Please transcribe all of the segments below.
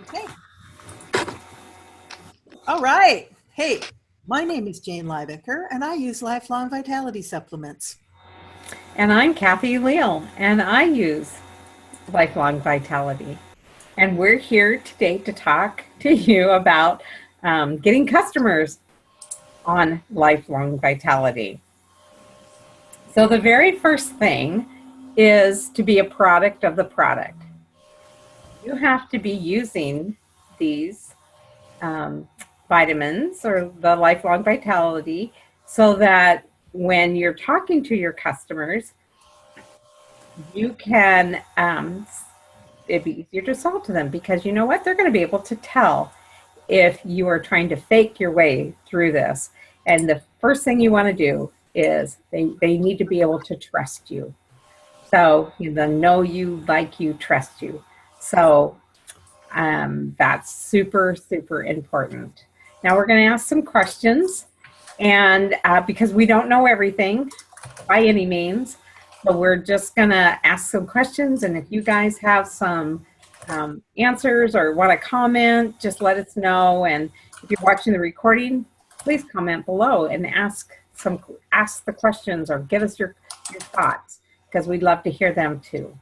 Okay. All right. Hey, my name is Jane Liebecker, and I use lifelong vitality supplements. And I'm Kathy Leal, and I use Lifelong Vitality. And we're here today to talk to you about getting customers on Lifelong Vitality. So, the very first thing is to be a product of the product. You have to be using these um, vitamins or the Lifelong Vitality so that when you're talking to your customers, you can it'd be easier to sell to them because you know what, they're going to be able to tell if you are trying to fake your way through this. And the first thing you want to do is they need to be able to trust you. So they know you, like you, trust you. So that's super, super important. Now we're going to ask some questions, and because we don't know everything by any means, so we're just going to ask some questions, and if you guys have some answers or want to comment, just let us know. And if you're watching the recording, please comment below and ask the questions or give us your thoughts, because we'd love to hear them too.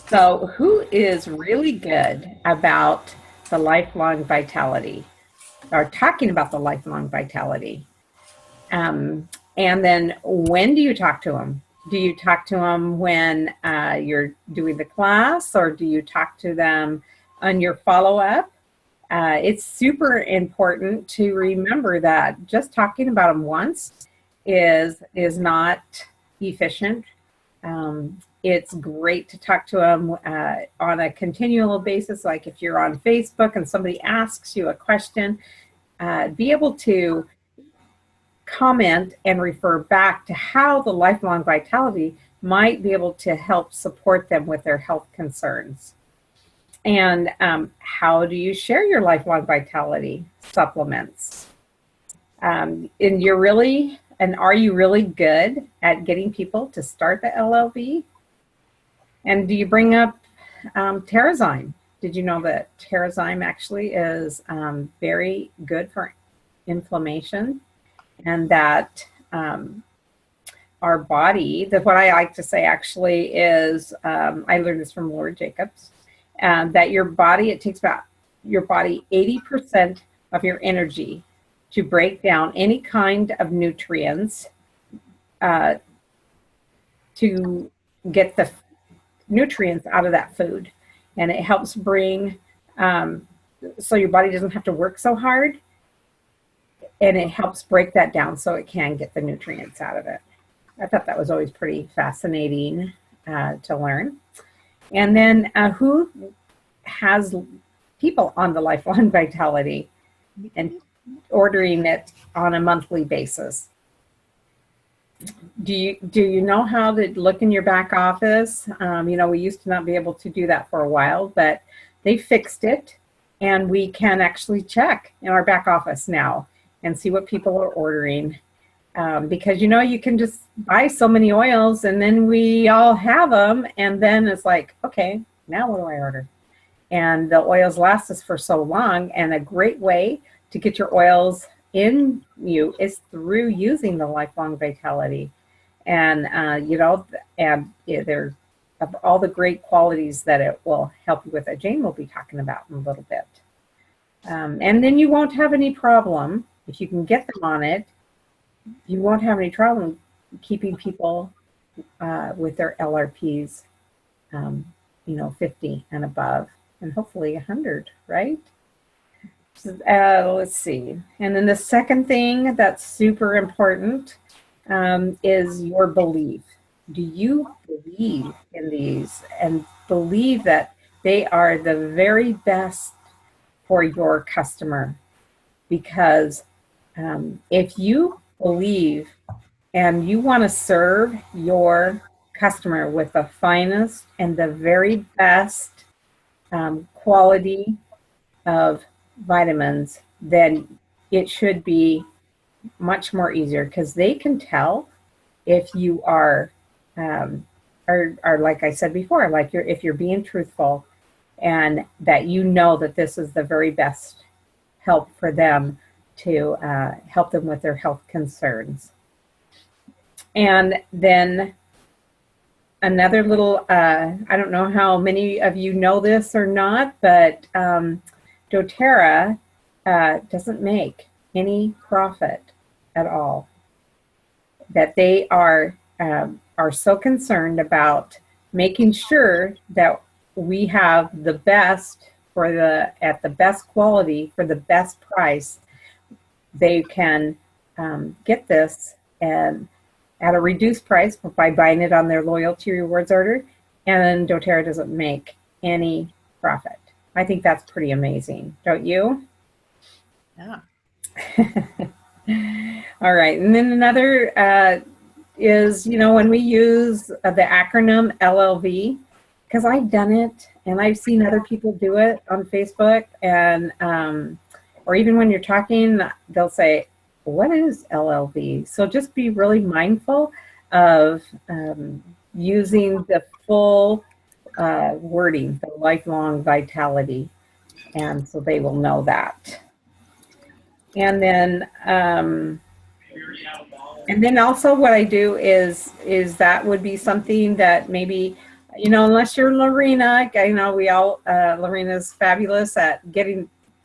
So who is really good about the lifelong vitality or talking about the lifelong vitality? And then when do you talk to them? Do you talk to them when you're doing the class, or do you talk to them on your follow-up? It's super important to remember that just talking about them once is not efficient. It's great to talk to them on a continual basis. Like if you're on Facebook and somebody asks you a question, be able to comment and refer back to how the lifelong vitality might be able to help support them with their health concerns. And how do you share your lifelong vitality supplements? And are you really good at getting people to start the LLV? And do you bring up Terrazyme? Did you know that Terrazyme actually is very good for inflammation? And that our body, what I like to say actually is, I learned this from Laura Jacobs, that your body, it takes about your body 80% of your energy to break down any kind of nutrients to get the nutrients out of that food. And it helps bring, so your body doesn't have to work so hard. And it helps break that down so it can get the nutrients out of it. I thought that was always pretty fascinating to learn. And then who has people on the lifelong vitality and ordering it on a monthly basis? Do you know how to look in your back office? We used to not be able to do that for a while, but they fixed it, and we can actually check in our back office now and see what people are ordering. Because you can just buy so many oils, and then we all have them, and then it's like, okay, now what do I order? And the oils last us for so long, and a great way to get your oils in you is through using the lifelong vitality. And there's all the great qualities that it will help you with that Jane will be talking about in a little bit. And then you won't have any problem. If you can get them on it, you won't have any trouble keeping people with their LRPs, 50 and above, and hopefully 100, right? Let's see. And then the second thing that's super important is your belief. Do you believe in these and believe that they are the very best for your customer? Because if you believe and you want to serve your customer with the finest and the very best quality of vitamins, then it should be much more easier, because they can tell if you are like I said before, if you're being truthful, and that you know that this is the very best help for them to help them with their health concerns. And then another little, I don't know how many of you know this or not, but doTERRA doesn't make any profit at all. That they are so concerned about making sure that we have the best at the best quality for the best price. They can get this and at a reduced price by buying it on their loyalty rewards order, and doTERRA doesn't make any profit. I think that's pretty amazing, don't you? Yeah. All right, and then another is, when we use the acronym LLV, because I've done it and I've seen other people do it on Facebook, and or even when you're talking, they'll say, what is LLV? So just be really mindful of using the full wording, the lifelong vitality, and so they will know that. And then also what I do is that would be something that maybe, unless you're Lorena, I know we all, Lorena's fabulous at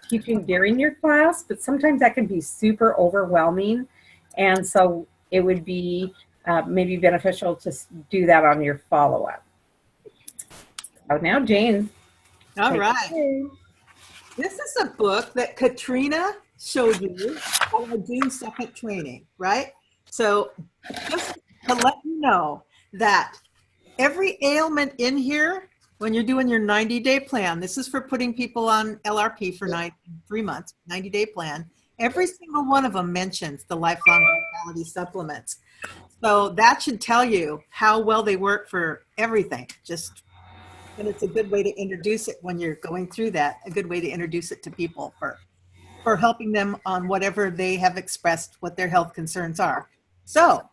teaching during your class, but sometimes that can be super overwhelming. And so it would be maybe beneficial to do that on your follow-up. So now, Jane. All right. This is a book that Katrina showed you how to do second training, right? So just to let you know that every ailment in here, when you're doing your 90-day plan, this is for putting people on LRP for 3 months, 90-day plan. Every single one of them mentions the lifelong vitality supplements. So that should tell you how well they work for everything. And it's a good way to introduce it when you're going through that, a good way to introduce it to people for helping them on whatever they have expressed what their health concerns are. So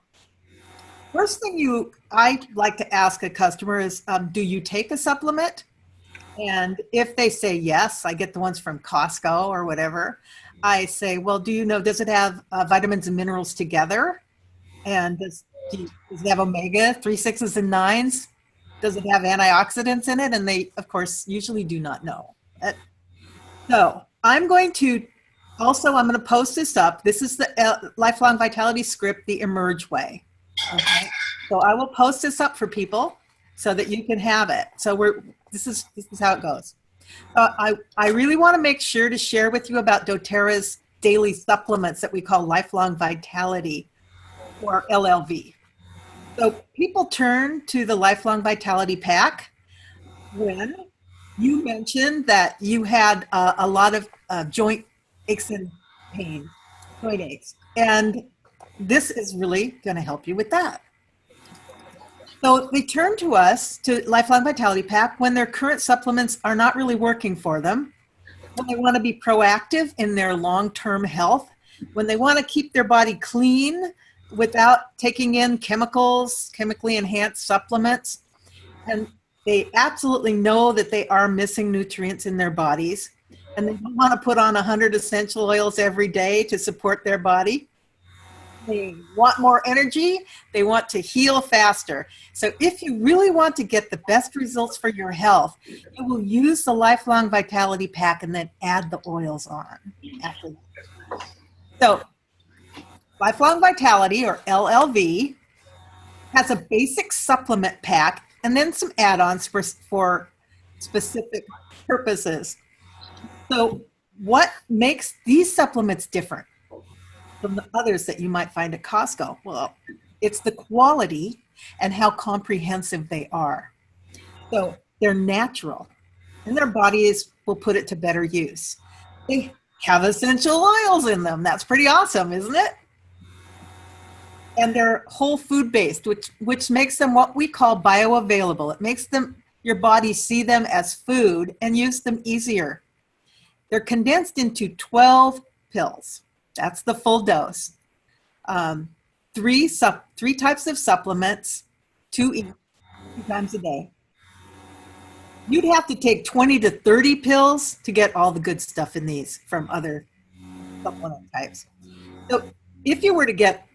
first thing I like to ask a customer is, do you take a supplement? And if they say yes, I get the ones from Costco or whatever. I say, well, do you know, does it have vitamins and minerals together? And does it have omega 3, 6s, and 9s? Does it have antioxidants in it? And they, of course, usually do not know. So I'm going to post this up. This is the Lifelong Vitality script, the Emerge way. Okay. So I will post this up for people so that you can have it. So this is how it goes. I really want to make sure to share with you about doTERRA's daily supplements that we call Lifelong Vitality, or LLV. So people turn to the Lifelong Vitality Pack when you mentioned that you had a lot of joint aches and pain, joint aches. And this is really going to help you with that. So they turn to us, to Lifelong Vitality Pack, when their current supplements are not really working for them, when they want to be proactive in their long-term health, when they want to keep their body clean without taking in chemically enhanced supplements, and they absolutely know that they are missing nutrients in their bodies, and they don't want to put on 100 essential oils every day to support their body. They want more energy. They want to heal faster. So if you really want to get the best results for your health, you will use the Lifelong Vitality Pack and then add the oils on after that. So Lifelong Vitality, or LLV, has a basic supplement pack and then some add-ons for specific purposes. So what makes these supplements different from the others that you might find at Costco? Well, it's the quality and how comprehensive they are. So they're natural, and their bodies will put it to better use. They have essential oils in them. That's pretty awesome, isn't it? And they're whole food based, which makes them what we call bioavailable. It makes your body see them as food and use them easier. They're condensed into 12 pills. That's the full dose. Three types of supplements, 2 times a day. You'd have to take 20 to 30 pills to get all the good stuff in these from other supplement types. So if you were to get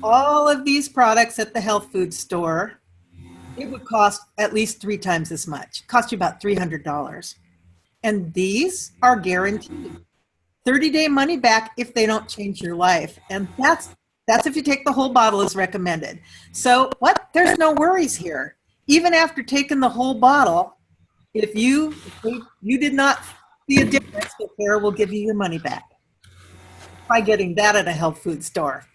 all of these products at the health food store, it would cost at least 3 times as much. It cost you about $300. And these are guaranteed 30-day money back if they don't change your life. And that's if you take the whole bottle as recommended. So there's no worries here. Even after taking the whole bottle, if you did not see a difference, doTERRA will give you your money back by getting that at a health food store.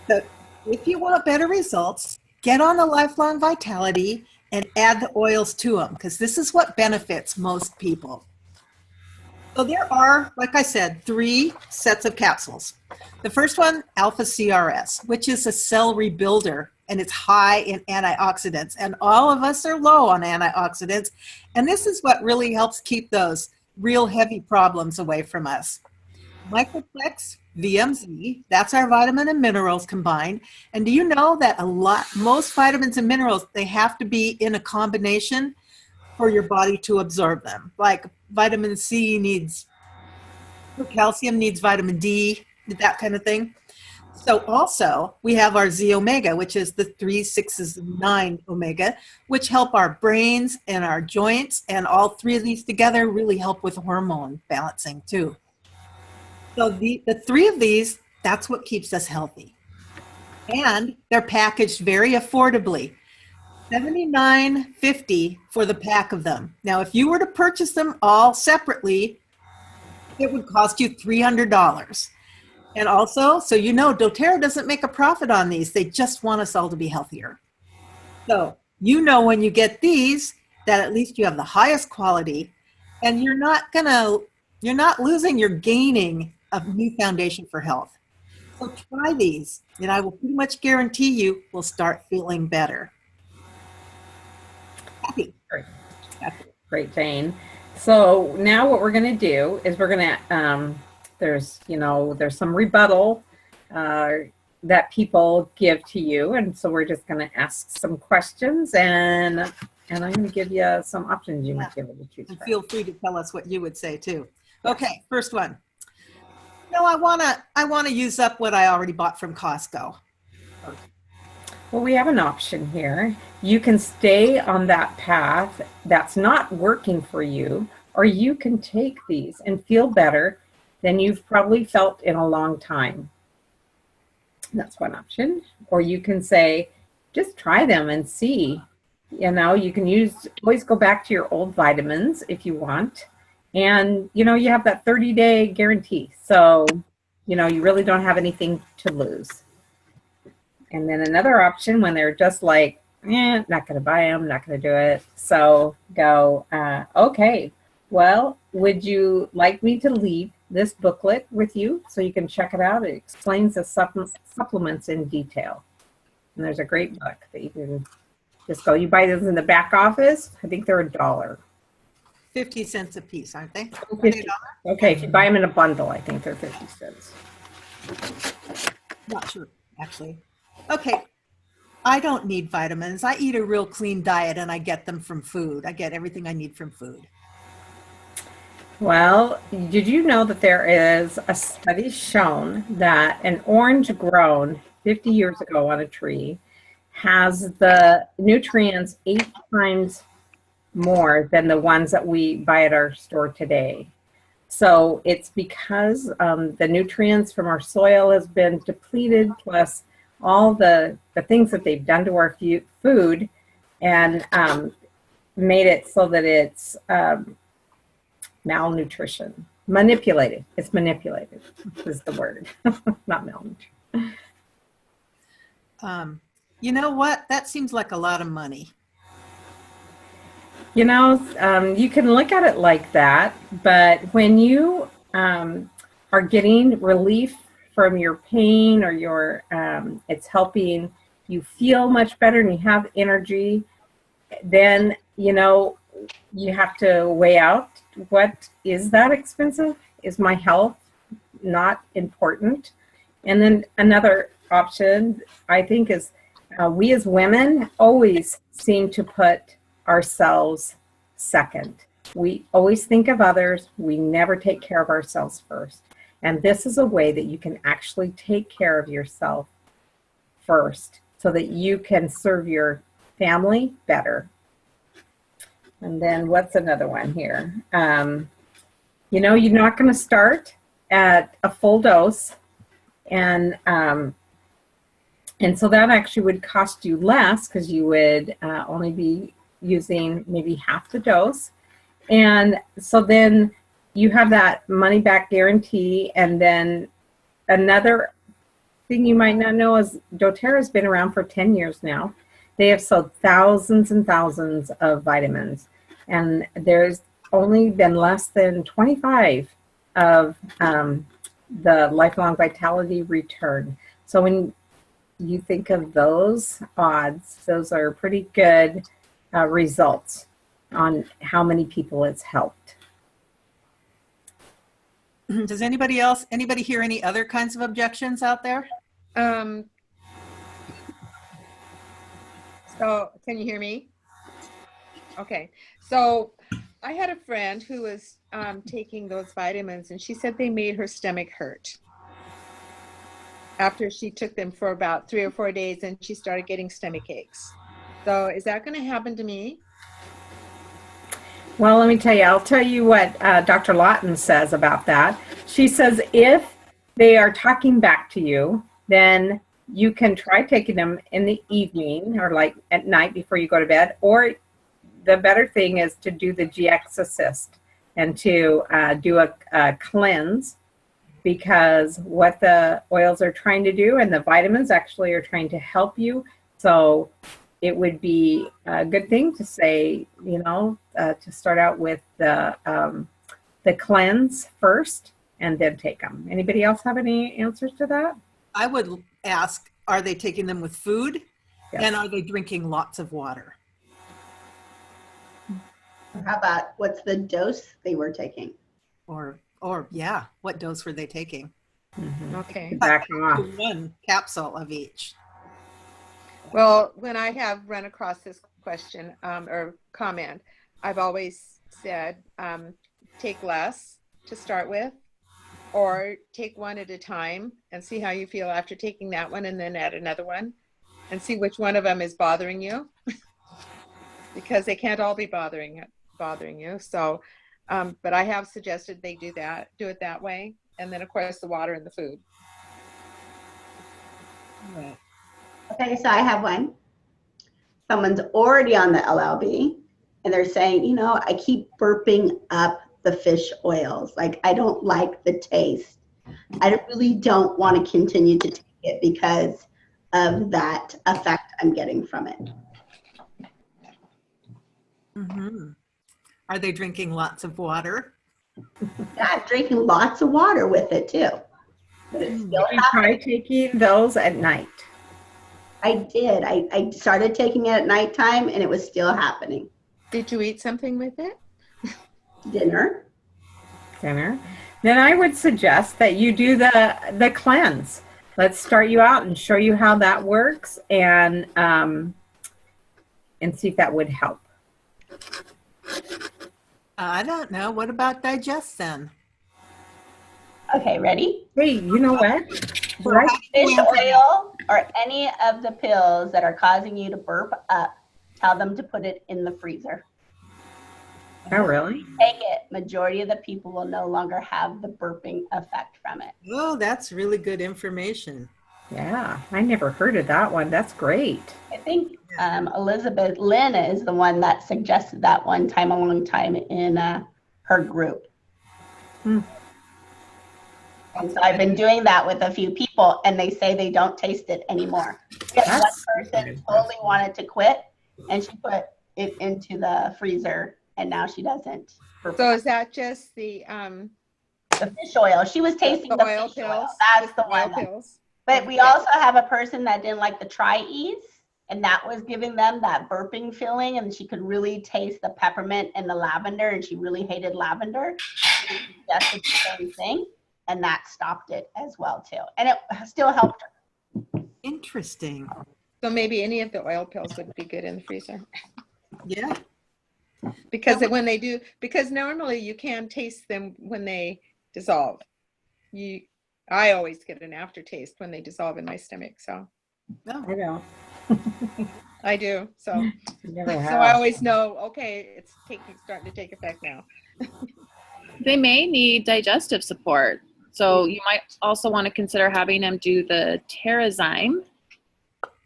So if you want better results, get on the Lifelong Vitality and add the oils to them, because this is what benefits most people. So there are, like I said, 3 sets of capsules. The first one, Alpha CRS, which is a cell rebuilder, and it's high in antioxidants. And all of us are low on antioxidants. And this is what really helps keep those real heavy problems away from us. Microplex VMZ, that's our vitamin and minerals combined. And do you know that most vitamins and minerals, they have to be in a combination for your body to absorb them? Like vitamin C needs, calcium needs vitamin D, that kind of thing. So also we have our Z omega, which is the 3, 6, and 9 omega, which help our brains and our joints. And all 3 of these together really help with hormone balancing too. So the 3 of these, that's what keeps us healthy. And they're packaged very affordably. $79.50 for the pack of them. Now, if you were to purchase them all separately, it would cost you $300. And also, so you know, doTERRA doesn't make a profit on these. They just want us all to be healthier. So you know when you get these, that at least you have the highest quality, and you're not losing, you're gaining a new foundation for health. So try these, and I will pretty much guarantee you will start feeling better. Happy. Great, Jane. So now what we're going to do is we're going to, there's some rebuttal that people give to you. And so we're just going to ask some questions, and I'm going to give you some options you might be able to choose from. Feel free to tell us what you would say too. Okay, first one. No, I want to use up what I already bought from Costco. Well, we have an option here. You can stay on that path that's not working for you, or you can take these and feel better than you've probably felt in a long time. That's one option. Or you can say, just try them and see. You know, you can always go back to your old vitamins if you want. And, you know, you have that 30-day guarantee. So, you know, you really don't have anything to lose. And then another option when they're just like, not going to buy them, not going to do it. So go, okay, well, would you like me to leave this booklet with you so you can check it out? It explains the supplements in detail. And there's a great book that you can just go. You buy those in the back office. I think they're $1. 50 cents a piece, aren't they? Okay, if you buy them in a bundle, I think they're 50 cents. Not sure, actually. Okay, I don't need vitamins. I eat a real clean diet, and I get them from food. I get everything I need from food. Well, did you know that there is a study shown that an orange grown 50 years ago on a tree has the nutrients 8 times more than the ones that we buy at our store today? So it's because the nutrients from our soil has been depleted, plus all the things that they've done to our food, and made it so that it's malnutrition. Manipulated. It's manipulated is the word, not malnutrition. You know what? That seems like a lot of money. You know, you can look at it like that, but when you are getting relief from your pain, or it's helping you feel much better and you have energy, then, you know, you have to weigh out, what is that expensive? Is my health not important? And then another option, I think, is we as women always seem to put ourselves second. We always think of others. We never take care of ourselves first. And this is a way that you can actually take care of yourself first so that you can serve your family better. And then what's another one here? You know, you're not going to start at a full dose. And so that actually would cost you less because you would only be using maybe half the dose. And so then you have that money back guarantee. And then another thing you might not know is doTERRA has been around for 10 years now. They have sold thousands and thousands of vitamins. And there's only been less than 25 of the lifelong vitality return. So when you think of those odds, those are pretty good results on how many people it's helped. Does anybody hear any other kinds of objections out there? So can you hear me? Okay. So I had a friend who was taking those vitamins, and she said they made her stomach hurt after she took them for about 3 or 4 days, and she started getting stomach aches. So is that going to happen to me? Well, let me tell you, I'll tell you what Dr. Lawton says about that. She says if they are talking back to you, then you can try taking them in the evening or like at night before you go to bed. Or the better thing is to do the GX Assist and to do a cleanse, because what the oils are trying to do and the vitamins actually are trying to help you. So it would be a good thing to say, you know, to start out with the cleanse first and then take them. Anybody else have any answers to that? I would ask, are they taking them with food? Yes. And are they drinking lots of water? How about what's the dose they were taking? Or yeah, what dose were they taking? Mm-hmm. Okay. Back off. 1 capsule of each. Well, when I have run across this question or comment, I've always said take less to start with, or take one at a time and see how you feel after taking that one, and then add another one and see which one of them is bothering you because they can't all be bothering you. So, but I have suggested they do it that way. And then of course the water and the food. Right. Okay, so I have one. Someone's already on the LLV and they're saying, you know, I keep burping up the fish oils. Like, I don't like the taste. I really don't want to continue to take it because of that effect I'm getting from it. Mm-hmm. Are they drinking lots of water? Yeah, I'm drinking lots of water with it too. But it's still You try taking those at night. I did. I started taking it at nighttime and it was still happening. Did you eat something with it? Dinner. Then I would suggest that you do the cleanse. Let's start you out and show you how that works, and see if that would help. I don't know. What about digest then? Okay, ready? Hey, you know what? Right. Fish oil or any of the pills that are causing you to burp up, tell them to put it in the freezer. Oh, really? Take it. Majority of the people will no longer have the burping effect from it. Oh, that's really good information. Yeah, I never heard of that one. That's great. I think Elizabeth Lynn is the one that suggested that one time, a long time in her group. And so I've been doing that with a few people, and they say they don't taste it anymore. One person totally wanted to quit, and she put it into the freezer, and now she doesn't. So is that just the fish oil? She was tasting the oil fish pills? oil. That's Just the oil one. pills? But we also have a person that didn't like the Tri-Ease, and that was giving them that burping feeling, and she could really taste the peppermint and the lavender, and she really hated lavender. She suggested the same thing, and that stopped it as well too. And it still helped her. Interesting. So maybe any of the oil pills would be good in the freezer. Yeah. Because when they do, because normally you can taste them when they dissolve. I always get an aftertaste when they dissolve in my stomach. So No. I know. I do. So Never so have. I always know, okay, it's starting to take effect now. They may need digestive support. So you might also want to consider having them do the Terrazyme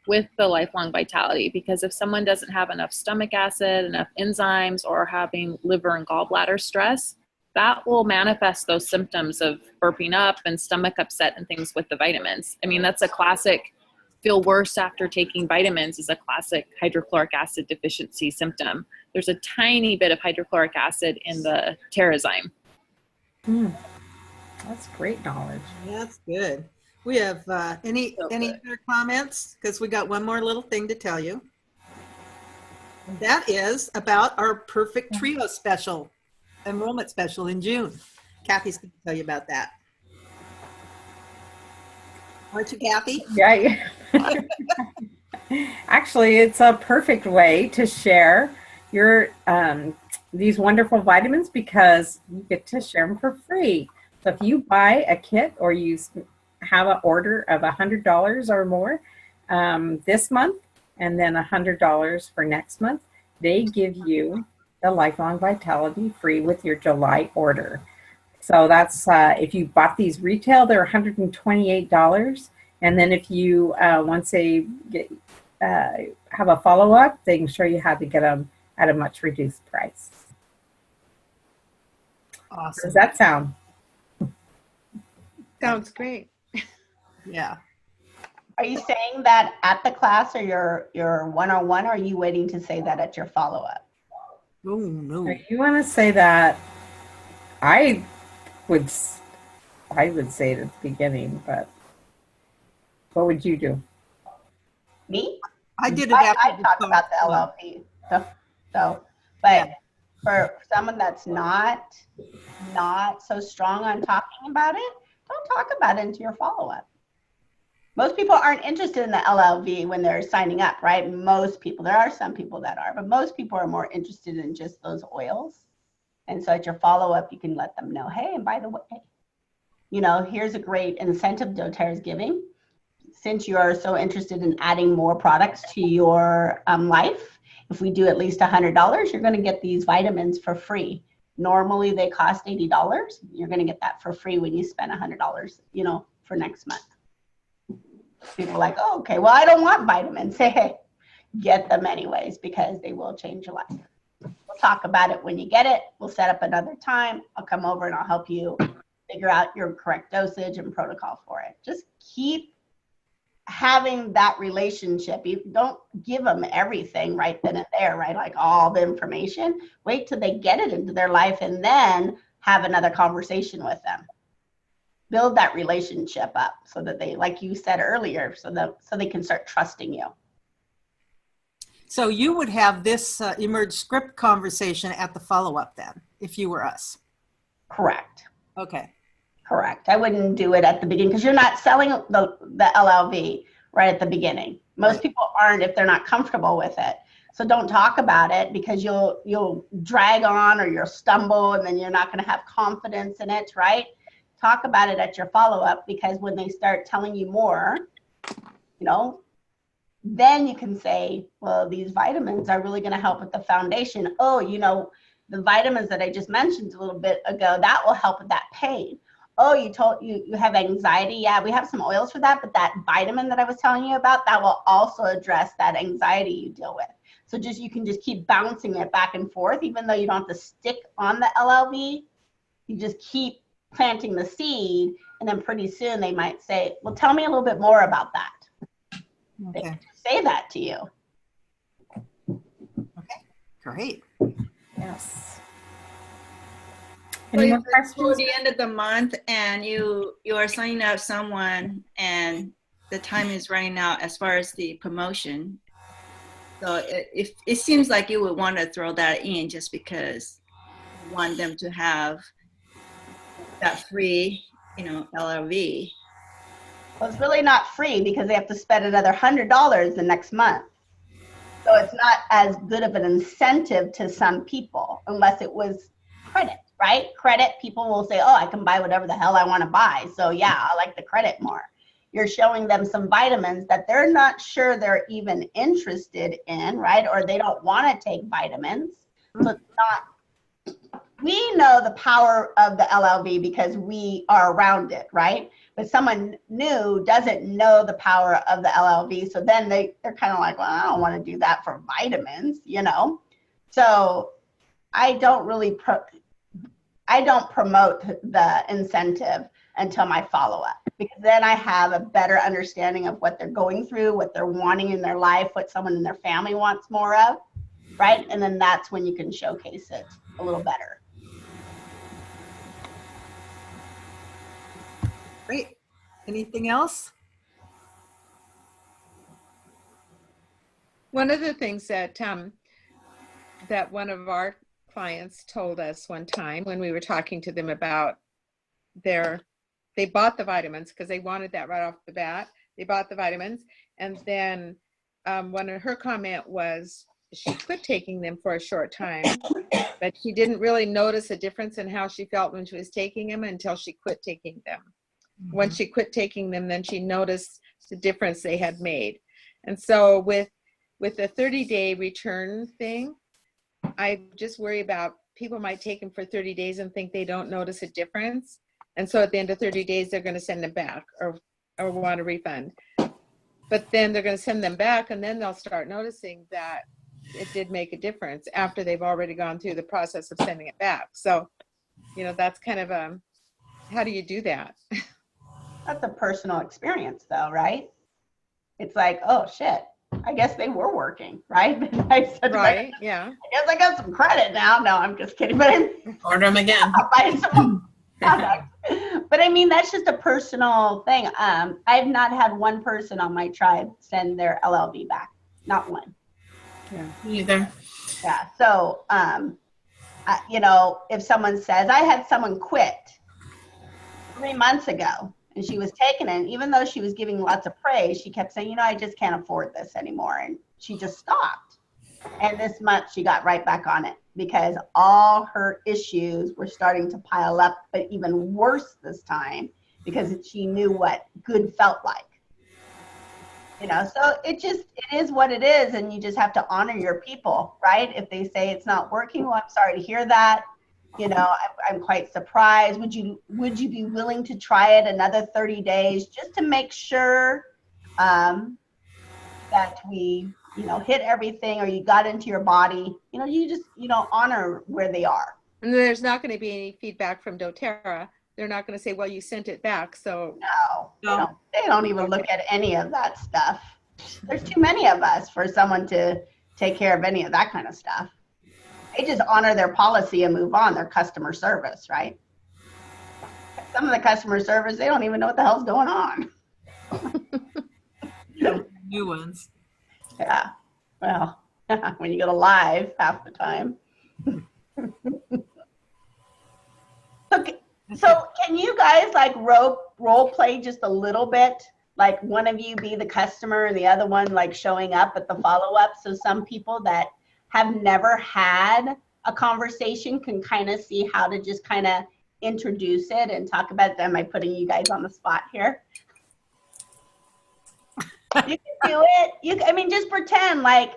with the lifelong vitality, because if someone doesn't have enough stomach acid, enough enzymes, or having liver and gallbladder stress, that will manifest those symptoms of burping up and stomach upset and things with the vitamins. I mean, that's a classic feel worse after taking vitamins is a classic hydrochloric acid deficiency symptom. There's a tiny bit of hydrochloric acid in the Terrazyme. That's great knowledge. That's good. We have any other comments? Because we got one more little thing to tell you. And that is about our Perfect Trio special, enrollment special in June. Kathy's going to tell you about that. Aren't you, Kathy? Yeah. Actually, it's a perfect way to share your these wonderful vitamins because you get to share them for free. So if you buy a kit or you have an order of $100 or more this month and then $100 for next month, they give you the Lifelong Vitality free with your July order. So that's if you bought these retail, they're $128. And then if you, once they get, have a follow-up, they can show you how to get them at a much reduced price. Awesome. How does that sound? Sounds great. Yeah. Are you saying that at the class or your one-on-one, or are you waiting to say that at your follow-up? Oh, no. If you want to say that, I would say it at the beginning, but what would you do? Me? I did it I after talk about the LLV. So, but for someone that's not so strong on talking about it, don't talk about it into your follow-up. Most people aren't interested in the LLV when they're signing up, right? Most people, there are some people that are, but most people are more interested in just those oils. And so at your follow-up, you can let them know, hey, and by the way, you know, here's a great incentive doTERRA is giving. Since you are so interested in adding more products to your life, if we do at least $100, you're going to get these vitamins for free. Normally they cost $80. You're going to get that for free when you spend $100, you know, for next month. People are like, oh, okay, well, I don't want vitamins. Hey, get them anyways because they will change your life. We'll talk about it when you get it. We'll set up another time. I'll come over and I'll help you figure out your correct dosage and protocol for it. Just keep having that relationship. You don't give them everything right then and there, right? Like all the information. Wait till they get it into their life and then have another conversation with them. Build that relationship up so that they, like you said earlier, so they can start trusting you. So you would have this Emerge script conversation at the follow-up then, if you were us. Correct. Okay. Correct. I wouldn't do it at the beginning because you're not selling the LLV right at the beginning. Most people aren't if they're not comfortable with it. So don't talk about it because you'll drag on or you'll stumble and then you're not going to have confidence in it, right? Talk about it at your follow-up because when they start telling you more, you know, then you can say, well, these vitamins are really going to help with the foundation. Oh, you know, the vitamins that I just mentioned a little bit ago, that will help with that pain. Oh, you have anxiety. Yeah, we have some oils for that, but that vitamin that I was telling you about, that will also address that anxiety you deal with. So you can just keep bouncing it back and forth, even though you don't have to stick on the LLV. You just keep planting the seed, and then pretty soon they might say, well, tell me a little bit more about that. Okay. They say that to you. Okay. Great. Yes. So Any more if it's questions? toward the end of the month and you are signing up someone and the time is running out as far as the promotion. So if it seems like you would want to throw that in just because you want them to have that free, you know, LLV. Well, it's really not free because they have to spend another $100 the next month. So it's not as good of an incentive to some people unless it was credit, right? Credit, people will say, oh, I can buy whatever the hell I want to buy. So yeah, I like the credit more. You're showing them some vitamins that they're not sure they're even interested in, right? Or they don't want to take vitamins. So it's not, we know the power of the LLV because we are around it, right? But someone new doesn't know the power of the LLV. So then they're kind of like, well, I don't want to do that for vitamins, you know? So I don't really, I don't promote the incentive until my follow-up, because then I have a better understanding of what they're going through, what they're wanting in their life, what someone in their family wants more of, right? And then that's when you can showcase it a little better. Great. Anything else? One of the things that that one of our clients told us one time when we were talking to them about they bought the vitamins because they wanted that right off the bat. They bought the vitamins, and then one of her comment was she quit taking them for a short time, but she didn't really notice a difference in how she felt when she was taking them until she quit taking them. Once she quit taking them, then she noticed the difference they had made. And so with the 30-day return thing, I just worry about people might take them for 30 days and think they don't notice a difference. And so at the end of 30 days, they're going to send them back or want a refund. But then they're going to send them back, and then they'll start noticing that it did make a difference after they've already gone through the process of sending it back. So, you know, that's kind of how do you do that? That's a personal experience though, right? It's like, oh shit, I guess they were working, right? Right, yeah. I guess I got some credit now. No, I'm just kidding. But Order them again. I'll buy some product. But I mean, that's just a personal thing. I've not had one person on my tribe send their LLV back. Not one. Yeah. Either. Yeah. So, you know, if someone says, I had someone quit 3 months ago and she was taking it, even though she was giving lots of praise, she kept saying, you know, I just can't afford this anymore. And she just stopped. And this month she got right back on it because all her issues were starting to pile up, but even worse this time because she knew what good felt like. You know, so it is what it is, and you just have to honor your people, right? If they say it's not working, well, I'm sorry to hear that. You know, I'm quite surprised. Would you be willing to try it another 30 days just to make sure that we, you know, hit everything, or you got into your body? You know, you know, honor where they are. And there's not going to be any feedback from doTERRA. They're not going to say, well, you sent it back. So no. They don't even look at any of that stuff. There's too many of us for someone to take care of any of that kind of stuff. They just honor their policy and move on. Their customer service, right? Some of the customer service, they don't even know what the hell's going on. New ones. Yeah. Well, when you go to live half the time. Okay. So can you guys like role play just a little bit? Like one of you be the customer and the other one like showing up at the follow-up. So some people that have never had a conversation can kind of see how to just kind of introduce it and talk about them. Am I putting you guys on the spot here? You can do it. I mean, just pretend like,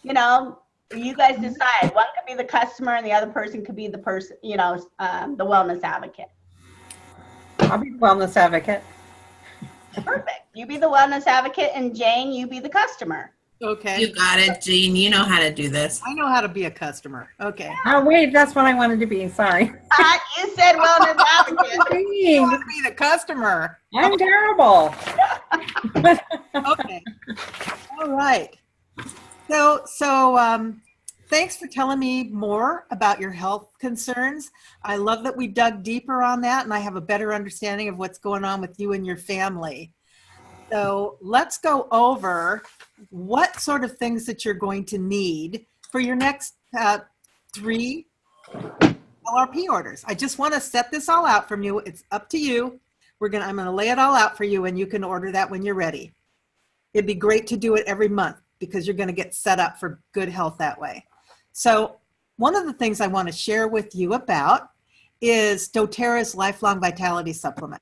you know, you guys decide. One could be the customer and the other person could be the person, you know, the wellness advocate. I'll be the wellness advocate. Perfect. You be the wellness advocate, and Jane, you be the customer. Okay. You got it, Jean. You know how to do this. I know how to be a customer. Okay. Oh, wait, that's what I wanted to be. Sorry. You said wellness advocate. You want to be the customer. I'm terrible. Okay. All right. So thanks for telling me more about your health concerns. I love that we dug deeper on that, and I have a better understanding of what's going on with you and your family. So let's go over what sort of things that you're going to need for your next 3 LRP orders. I just want to set this all out from you. It's up to you. I'm going to lay it all out for you, and you can order that when you're ready. It'd be great to do it every month, because you're going to get set up for good health that way. So one of the things I want to share with you about is doTERRA's Lifelong Vitality Supplement.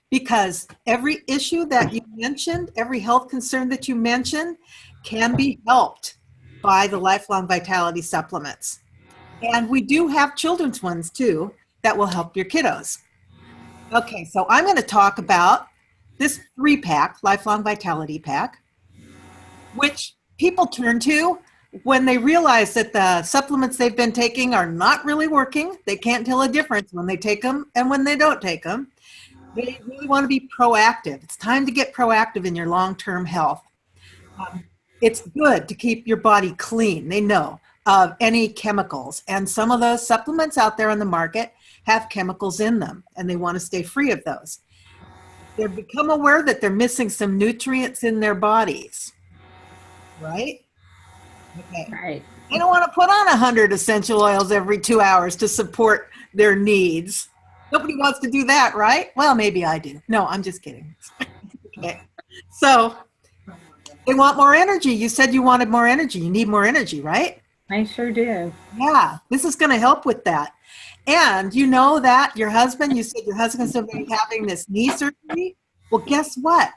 Because every issue that you mentioned, every health concern that you mentioned can be helped by the Lifelong Vitality Supplements. And we do have children's ones too that will help your kiddos. Okay, so I'm going to talk about this 3-pack, Lifelong Vitality Pack, which people turn to when they realize that the supplements they've been taking are not really working. They can't tell a difference when they take them and when they don't take them. They really want to be proactive. It's time to get proactive in your long-term health. It's good to keep your body clean. They know of any chemicals. And some of those supplements out there on the market have chemicals in them, and they want to stay free of those. They've become aware that they're missing some nutrients in their bodies, right? Okay. Right. They don't want to put on 100 essential oils every 2 hours to support their needs. Nobody wants to do that, right? Well, maybe I do. No, I'm just kidding. Okay. So they want more energy. You said you wanted more energy. You need more energy, right? I sure do. Yeah, this is going to help with that. And you know that your husband, you said your husband's going to be having this knee surgery. Well, guess what?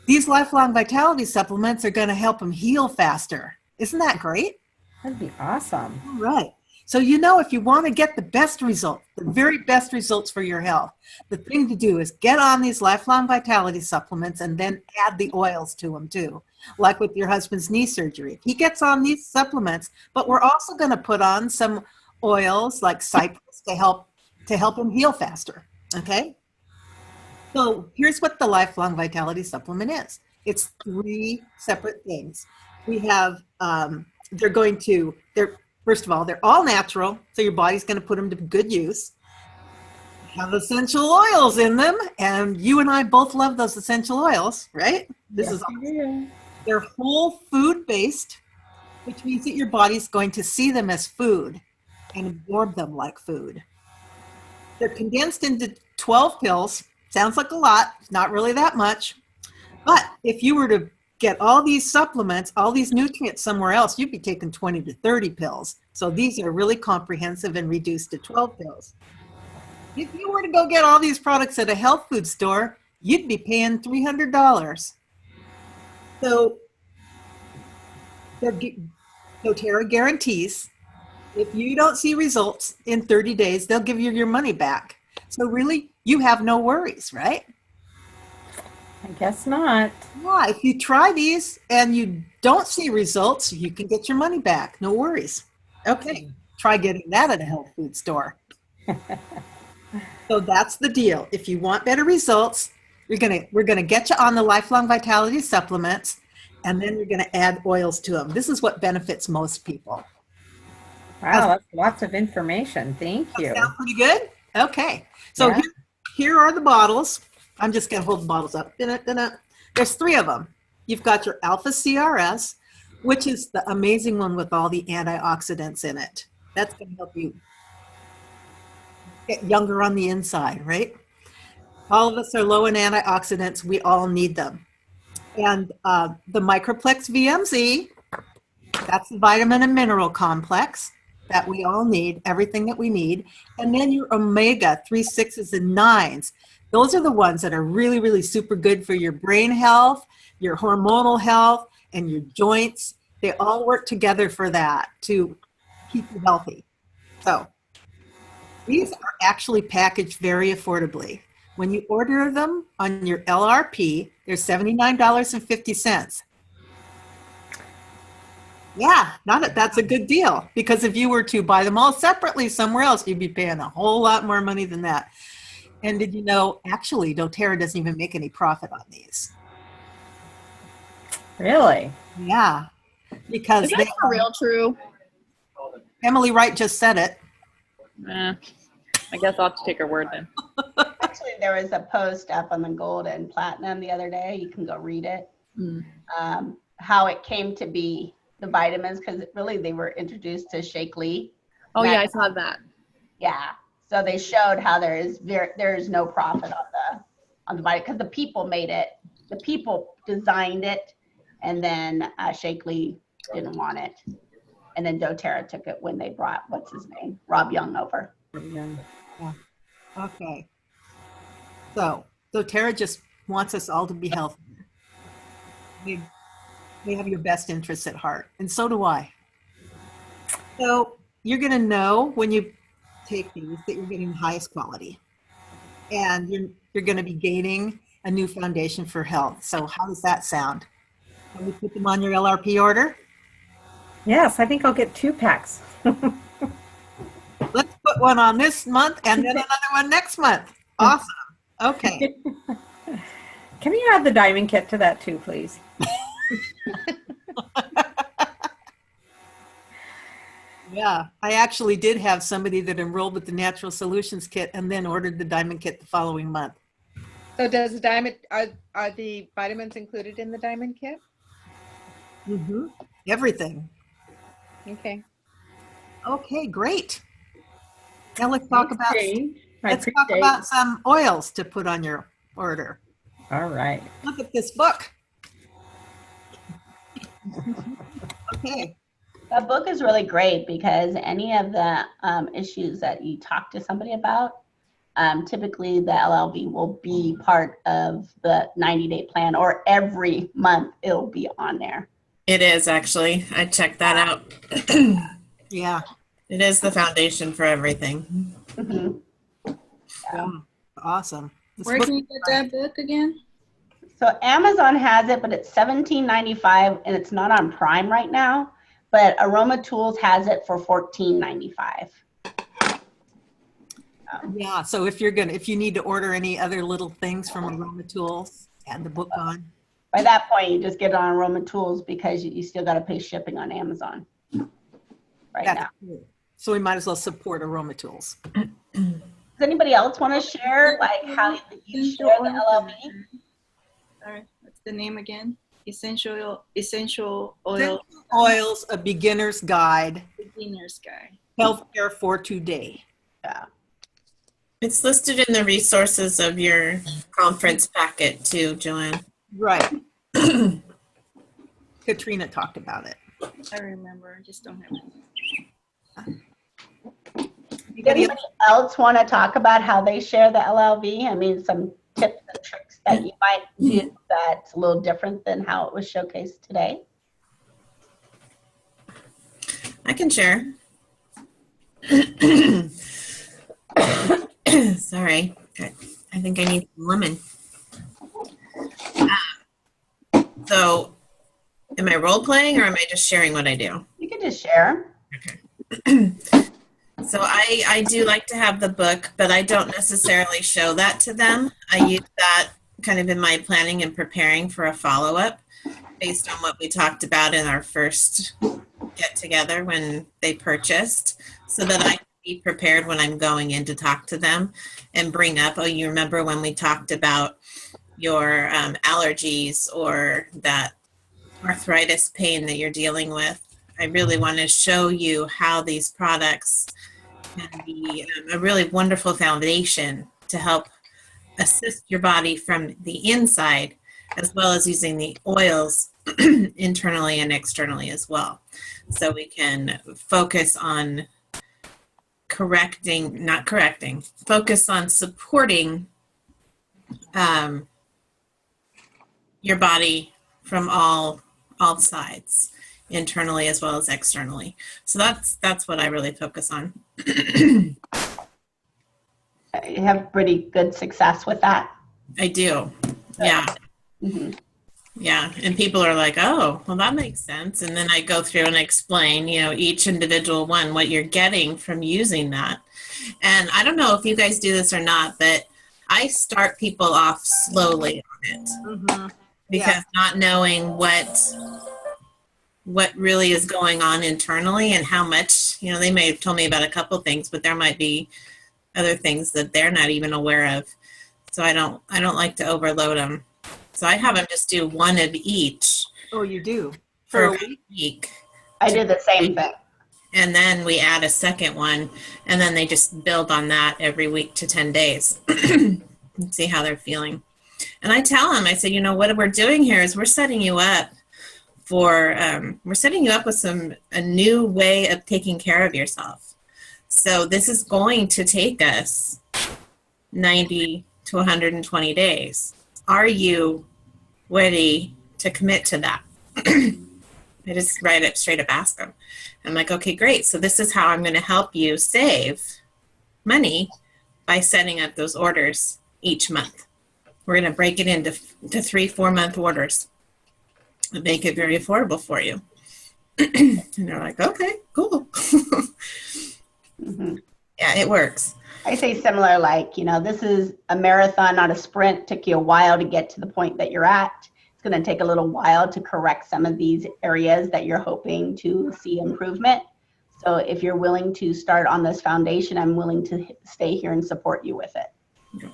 These Lifelong Vitality Supplements are going to help him heal faster. Isn't that great? That'd be awesome. All right. So, you know, if you want to get the best results, the very best results for your health, the thing to do is get on these Lifelong Vitality Supplements and then add the oils to them too, like with your husband's knee surgery. He gets on these supplements, but we're also going to put on some oils like cypress to help him heal faster. Okay. So here's what the Lifelong Vitality Supplement is. It's 3 separate things. We have, first of all, they're all natural, so your body's going to put them to good use. Have essential oils in them, and you and I both love those essential oils, right? This is awesome. They're whole food based, which means that your body's going to see them as food and absorb them like food. They're condensed into 12 pills. Sounds like a lot, not really that much. But if you were to get all these supplements, all these nutrients somewhere else, you'd be taking 20 to 30 pills. So these are really comprehensive and reduced to 12 pills. If you were to go get all these products at a health food store, you'd be paying $300. So doTERRA guarantees if you don't see results in 30 days, they'll give you your money back. So really, you have no worries, right? I guess not. Yeah, if you try these and you don't see results, you can get your money back. No worries. Okay, try getting that at a health food store. So that's the deal. If you want better results, we're gonna get you on the Lifelong Vitality Supplements, and then you're gonna add oils to them. This is what benefits most people. Wow, that's lots of information. Thank you. Sound pretty good? Okay. So here are the bottles. I'm just going to hold the bottles up. There's 3 of them. You've got your Alpha CRS, which is the amazing one with all the antioxidants in it. That's going to help you get younger on the inside, right? All of us are low in antioxidants. We all need them. And the Microplex VMZ, that's the vitamin and mineral complex that we all need, everything that we need. And then your omega 3, 6s, and 9s. Those are the ones that are really, really super good for your brain health, your hormonal health, and your joints. They all work together for that to keep you healthy. So these are actually packaged very affordably. When you order them on your LRP, they're $79.50. Yeah, that's a good deal, because if you were to buy them all separately somewhere else, you'd be paying a whole lot more money than that. And did you know, actually, doTERRA doesn't even make any profit on these. Really? Yeah, because Is that for real true? Emily Wright just said it. I guess I'll have to take her word then. Actually, there was a post up on the Gold and Platinum the other day. You can go read it. How it came to be, the vitamins, because really they were introduced to Shake Lee. Oh yeah, I saw that. Yeah, so they showed how there is no profit on the vitamin, because the people made it, the people designed it, And then Shakely didn't want it. And then doTERRA took it when they brought, what's his name, Rob Young over. Yeah. Okay. So doTERRA just wants us all to be healthy. They have your best interests at heart, and so do I. So you're going to know when you take these that you're getting the highest quality, and you're going to be gaining a new foundation for health. So how does that sound? Can we put them on your LRP order? Yes, I think I'll get 2 packs. Let's put one on this month and then another one next month. Awesome. Okay. Can you add the diamond kit to that too, please? Yeah, I actually did have somebody that enrolled with the Natural Solutions kit and then ordered the diamond kit the following month. So does the diamond, are the vitamins included in the diamond kit? Mm-hmm. Everything. Okay. Okay, great. Now let's talk about some oils to put on your order. All right. Look at this book. Okay. That book is really great because any of the issues that you talk to somebody about, typically the LLV will be part of the 90-day plan, or every month it'll be on there. It is actually. I checked that out. Yeah. It is the foundation for everything. Mm-hmm. Yeah. Awesome. Where can you get that book again? So Amazon has it, but it's $17.95 and it's not on Prime right now. But Aroma Tools has it for $14.95. Yeah. So if you need to order any other little things from Aroma Tools, add the book on. By that point, you just get it on Aroma Tools because you still got to pay shipping on Amazon now. Cool. So we might as well support Aroma Tools. Does anybody else want to share like how you share the LLV? Sorry, what's the name again? Essential oil. Oils, a beginner's guide. Beginner's guide. Healthcare for today. Yeah. It's listed in the resources of your conference packet too, Joanne. Right. Katrina talked about it. I remember, I just don't have it. Anybody else want to talk about how they share the LLV? I mean, some tips and tricks that you might do that's a little different than how it was showcased today. I can share. Sorry, I think I need some lemon. So, am I role playing or am I just sharing what I do? You can just share. Okay. So I do like to have the book, but I don't necessarily show that to them. I use that kind of in my planning and preparing for a follow-up based on what we talked about in our first get-together when they purchased, so that I can be prepared when I'm going in to talk to them and bring up, oh, you remember when we talked about your allergies or that arthritis pain that you're dealing with. I really want to show you how these products can be a really wonderful foundation to help assist your body from the inside, as well as using the oils internally and externally as well. So we can focus on focus on supporting your body from all sides, internally as well as externally. So that's what I really focus on. You have pretty good success with that. I do. Yeah. Mm-hmm. Yeah. And people are like, oh, well, that makes sense. And then I go through and explain, each individual one, what you're getting from using that. And I don't know if you guys do this or not, but I start people off slowly on it. Mm-hmm. Because not knowing what really is going on internally and how much, they may have told me about a couple things, but there might be other things that they're not even aware of. So I don't like to overload them. So I have them just do one of each. Oh, you do? For a week. I do the same thing. And then we add a second one, and then they just build on that every week to 10 days and see how they're feeling. And I tell them, I say, what we're doing here is we're setting you up we're setting you up with a new way of taking care of yourself. So this is going to take us 90 to 120 days. Are you ready to commit to that? I just straight up ask them. I'm like, okay, great. So this is how I'm going to help you save money by setting up those orders each month. We're going to break it into 3-4 month orders and make it very affordable for you. And they're like, okay, cool. Mm-hmm. Yeah, it works. I say similar, like, this is a marathon, not a sprint. It took you a while to get to the point that you're at. It's going to take a little while to correct some of these areas that you're hoping to see improvement. So if you're willing to start on this foundation, I'm willing to stay here and support you with it. Yeah.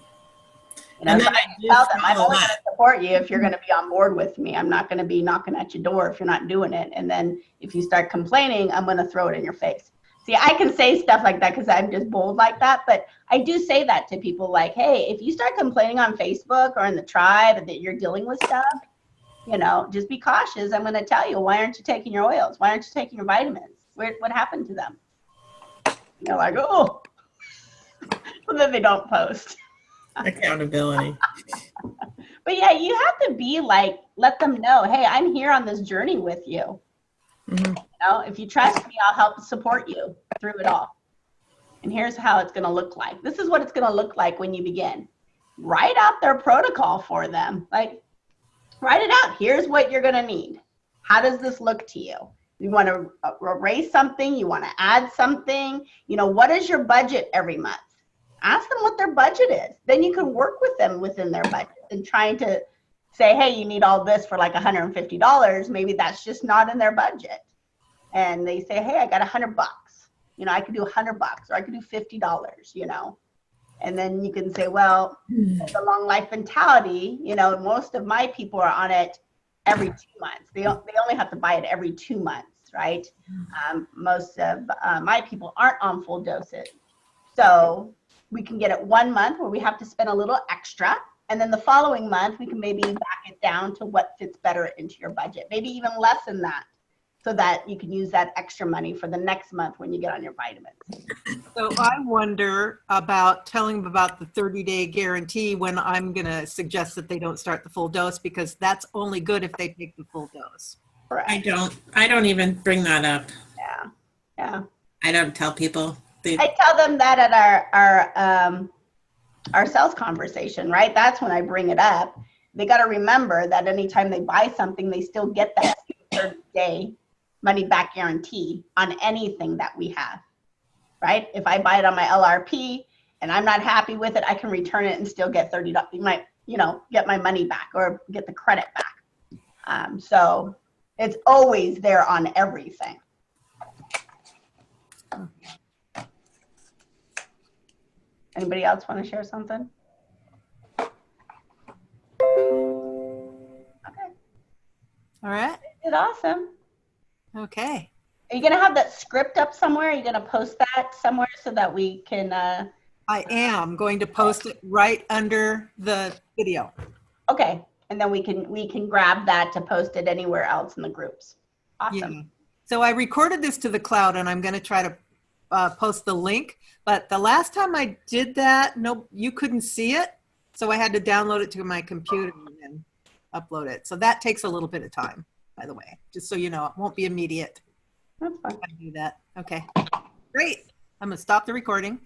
And so I tell them, I'm only going to support you if you're going to be on board with me. I'm not going to be knocking at your door if you're not doing it. And then if you start complaining, I'm going to throw it in your face. See, I can say stuff like that because I'm just bold like that. But I do say that to people like, hey, if you start complaining on Facebook or in the tribe that you're dealing with stuff, just be cautious. I'm going to tell you, why aren't you taking your oils? Why aren't you taking your vitamins? What happened to them? They're like, oh, and then they don't post. Accountability. But yeah, you have to be like, let them know, hey, I'm here on this journey with you. Mm-hmm. If you trust me, I'll help support you through it all. And here's how it's going to look like. This is what it's going to look like when you begin. Write out their protocol for them. Like, write it out. Here's what you're going to need. How does this look to you? You want to erase something? You want to add something? What is your budget every month? Ask them what their budget is. Then you can work with them within their budget and trying to say, hey, you need all this for like $150. Maybe that's just not in their budget. And they say, hey, I got $100. I could do $100 or I could do $50, And then you can say, well, the long life mentality, most of my people are on it every 2 months. They only have to buy it every 2 months, right? Most of my people aren't on full doses. So we can get it 1 month where we have to spend a little extra. And then the following month, we can maybe back it down to what fits better into your budget, maybe even less than that, so that you can use that extra money for the next month when you get on your vitamins. So I wonder about telling them about the 30-day guarantee when I'm going to suggest that they don't start the full dose, because that's only good if they take the full dose. Correct. I don't even bring that up. Yeah. I don't tell people. I tell them that at our sales conversation, right? That's when I bring it up. They got to remember that anytime they buy something, they still get that 30-day money back guarantee on anything that we have, right? If I buy it on my LRP and I'm not happy with it, I can return it and still get $30. You might, get my money back or get the credit back. So it's always there on everything. Anybody else want to share something? Okay. All right. It's awesome. Okay. Are you going to have that script up somewhere? Are you going to post that somewhere so that we can? I am going to post it right under the video. Okay. And then we can grab that to post it anywhere else in the groups. Awesome. Yeah. So I recorded this to the cloud and I'm going to try to post the link. But the last time I did that, you couldn't see it. So I had to download it to my computer and upload it. So that takes a little bit of time, by the way, just so you know, it won't be immediate. That's fine. I do that. Okay, great. I'm gonna stop the recording.